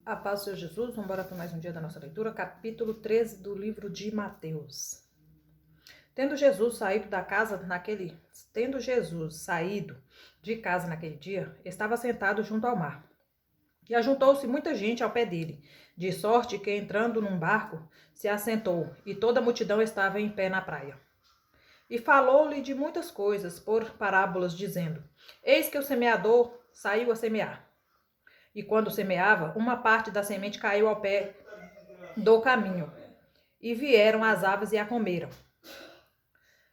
A paz do Senhor Jesus, vamos embora para mais um dia da nossa leitura, capítulo 13 do livro de Mateus. Tendo Jesus saído de casa naquele dia, estava sentado junto ao mar. E ajuntou-se muita gente ao pé dele, de sorte que, entrando num barco, se assentou, e toda a multidão estava em pé na praia. E falou-lhe de muitas coisas por parábolas, dizendo: Eis que o semeador saiu a semear. E quando semeava, uma parte da semente caiu ao pé do caminho, e vieram as aves e a comeram.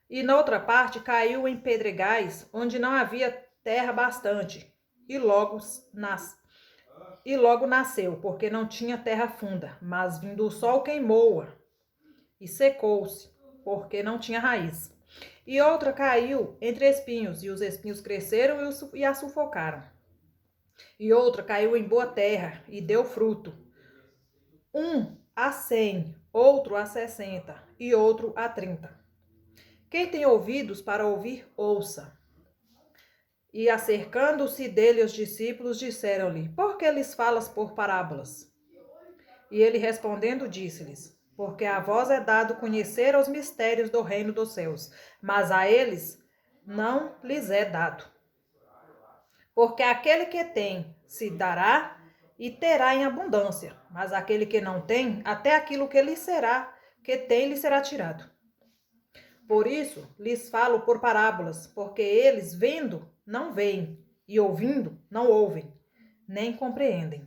E noutra parte caiu em pedregais, onde não havia terra bastante, e logo nasceu, porque não tinha terra funda. Mas vindo o sol queimou-a, e secou-se, porque não tinha raiz. E outra caiu entre espinhos, e os espinhos cresceram e a sufocaram. E outra caiu em boa terra, e deu fruto, um a 100, outro a 60, e outro a 30. Quem tem ouvidos para ouvir, ouça. E acercando-se dele os discípulos, disseram-lhe: Por que lhes falas por parábolas? E ele respondendo disse-lhes: Porque a vós é dado conhecer os mistérios do reino dos céus, mas a eles não lhes é dado. Porque aquele que tem se dará e terá em abundância, mas aquele que não tem, até aquilo que lhe será tirado. Por isso lhes falo por parábolas, porque eles vendo não veem, e ouvindo não ouvem, nem compreendem.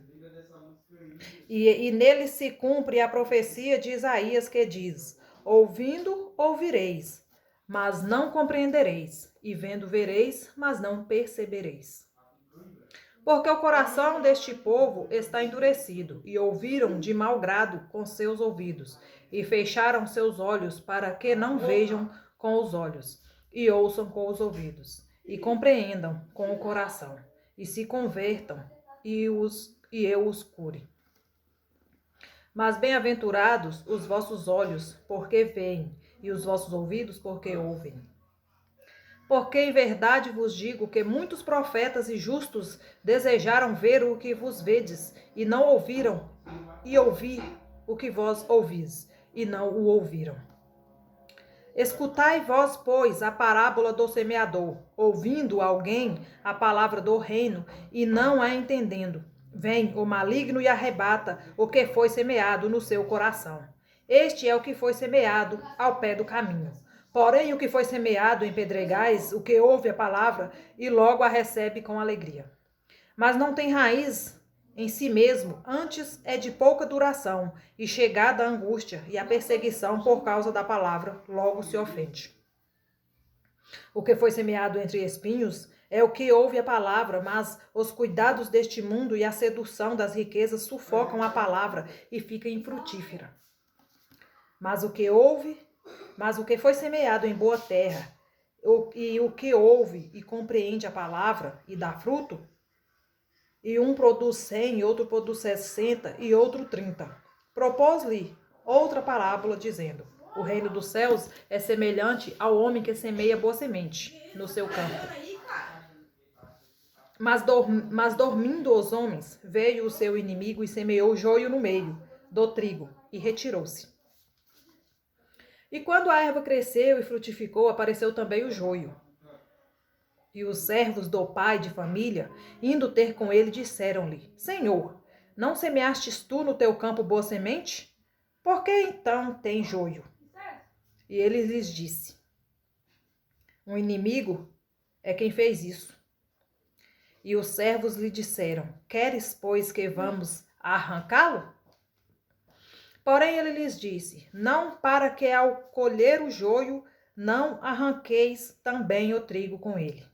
E neles se cumpre a profecia de Isaías, que diz: Ouvindo ouvireis, mas não compreendereis, e vendo vereis, mas não percebereis. Porque o coração deste povo está endurecido, e ouviram de mau grado com seus ouvidos, e fecharam seus olhos, para que não vejam com os olhos, e ouçam com os ouvidos, e compreendam com o coração, e se convertam, e eu os cure. Mas bem-aventurados os vossos olhos, porque veem, e os vossos ouvidos, porque ouvem. Porque em verdade vos digo que muitos profetas e justos desejaram ver o que vos vedes, e não ouviram, e ouvir o que vós ouvis, e não o ouviram. Escutai vós, pois, a parábola do semeador, ouvindo alguém a palavra do reino, e não a entendendo. Vem o maligno e arrebata o que foi semeado no seu coração. Este é o que foi semeado ao pé do caminho. Porém, o que foi semeado em pedregais, o que ouve a palavra e logo a recebe com alegria. Mas não tem raiz em si mesmo, antes é de pouca duração, e chegada a angústia e a perseguição por causa da palavra, logo se ofende. O que foi semeado entre espinhos é o que ouve a palavra, mas os cuidados deste mundo e a sedução das riquezas sufocam a palavra e fica infrutífera. Mas o que foi semeado em boa terra, e o que ouve e compreende a palavra e dá fruto, e um produz 100, outro produz 60 e outro 30. Propôs-lhe outra parábola, dizendo: O reino dos céus é semelhante ao homem que semeia boa semente no seu campo. Mas dormindo os homens, veio o seu inimigo e semeou joio no meio do trigo, e retirou-se. E quando a erva cresceu e frutificou, apareceu também o joio. E os servos do pai de família, indo ter com ele, disseram-lhe: Senhor, não semeastes tu no teu campo boa semente? Por que então tem joio? E ele lhes disse: Um inimigo é quem fez isso. E os servos lhe disseram: Queres, pois, que vamos arrancá-lo? Porém ele lhes disse: Não para que ao colher o joio não arranqueis também o trigo com ele.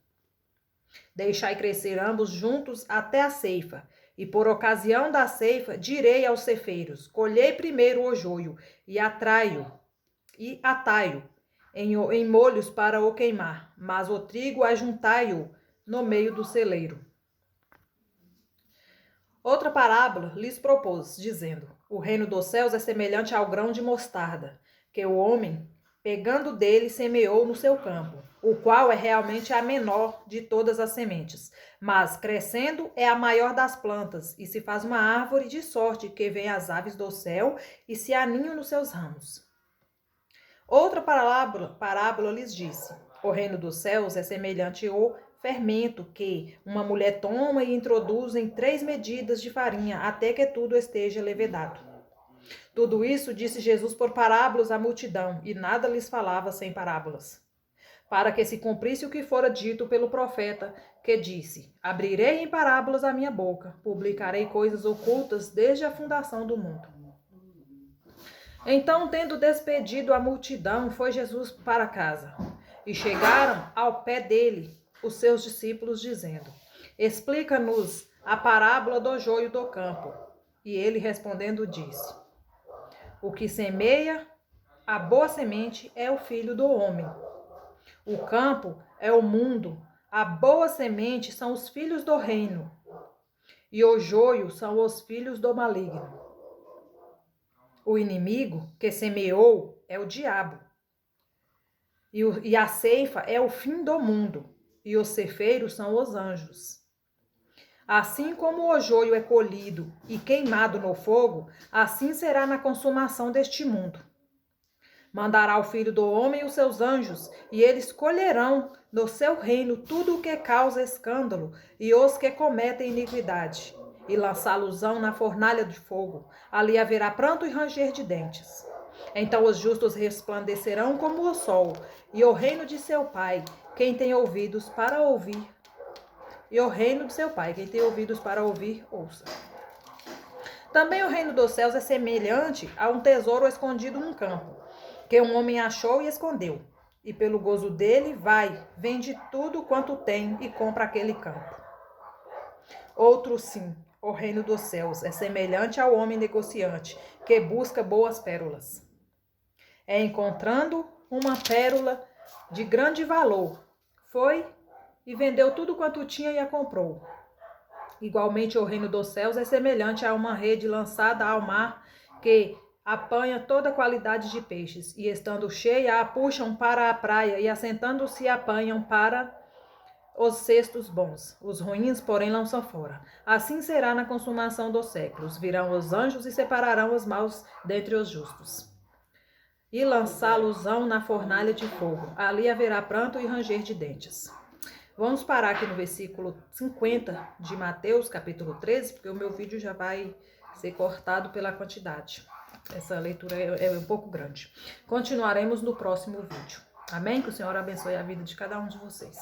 Deixai crescer ambos juntos até a ceifa, e por ocasião da ceifa direi aos ceifeiros: Colhei primeiro o joio, e atai-o em molhos para o queimar, mas o trigo ajuntai-o no meio do celeiro. Outra parábola lhes propôs, dizendo: O reino dos céus é semelhante ao grão de mostarda, que o homem pegando dele, semeou no seu campo, o qual é realmente a menor de todas as sementes, mas crescendo é a maior das plantas, e se faz uma árvore de sorte que vem as aves do céu e se aninham nos seus ramos. Outra parábola lhes disse: o reino dos céus é semelhante ao fermento que uma mulher toma e introduz em 3 medidas de farinha, até que tudo esteja levedado. Tudo isso disse Jesus por parábolas à multidão, e nada lhes falava sem parábolas, para que se cumprisse o que fora dito pelo profeta, que disse: abrirei em parábolas a minha boca, publicarei coisas ocultas desde a fundação do mundo. Então, tendo despedido a multidão, foi Jesus para casa. E chegaram ao pé dele os seus discípulos, dizendo: explica-nos a parábola do joio do campo. E ele respondendo disse: o que semeia a boa semente é o filho do homem. O campo é o mundo, a boa semente são os filhos do reino, e o joio são os filhos do maligno. O inimigo que semeou é o diabo, e a ceifa é o fim do mundo, e os ceifeiros são os anjos. Assim como o joio é colhido e queimado no fogo, assim será na consumação deste mundo. Mandará o Filho do Homem os seus anjos, e eles colherão no seu reino tudo o que causa escândalo e os que cometem iniquidade, e lançá-los-ão na fornalha de fogo. Ali haverá pranto e ranger de dentes. Então os justos resplandecerão como o sol, e o reino de seu Pai, quem tem ouvidos para ouvir, ouça. Também o reino dos céus é semelhante a um tesouro escondido num campo, que um homem achou e escondeu. E pelo gozo dele vai, vende tudo quanto tem e compra aquele campo. Outro sim, o reino dos céus é semelhante ao homem negociante, que busca boas pérolas. Encontrando uma pérola de grande valor, foi e vendeu tudo quanto tinha e a comprou. Igualmente, o reino dos céus é semelhante a uma rede lançada ao mar, que apanha toda qualidade de peixes, e estando cheia, a puxam para a praia, e assentando-se apanham para os cestos bons. Os ruins, porém, lançam fora. Assim será na consumação dos séculos. Virão os anjos e separarão os maus dentre os justos, e lançá-los-ão na fornalha de fogo. Ali haverá pranto e ranger de dentes. Vamos parar aqui no versículo 50 de Mateus, capítulo 13, porque o meu vídeo já vai ser cortado pela quantidade. Essa leitura é um pouco grande. Continuaremos no próximo vídeo. Amém? Que o Senhor abençoe a vida de cada um de vocês.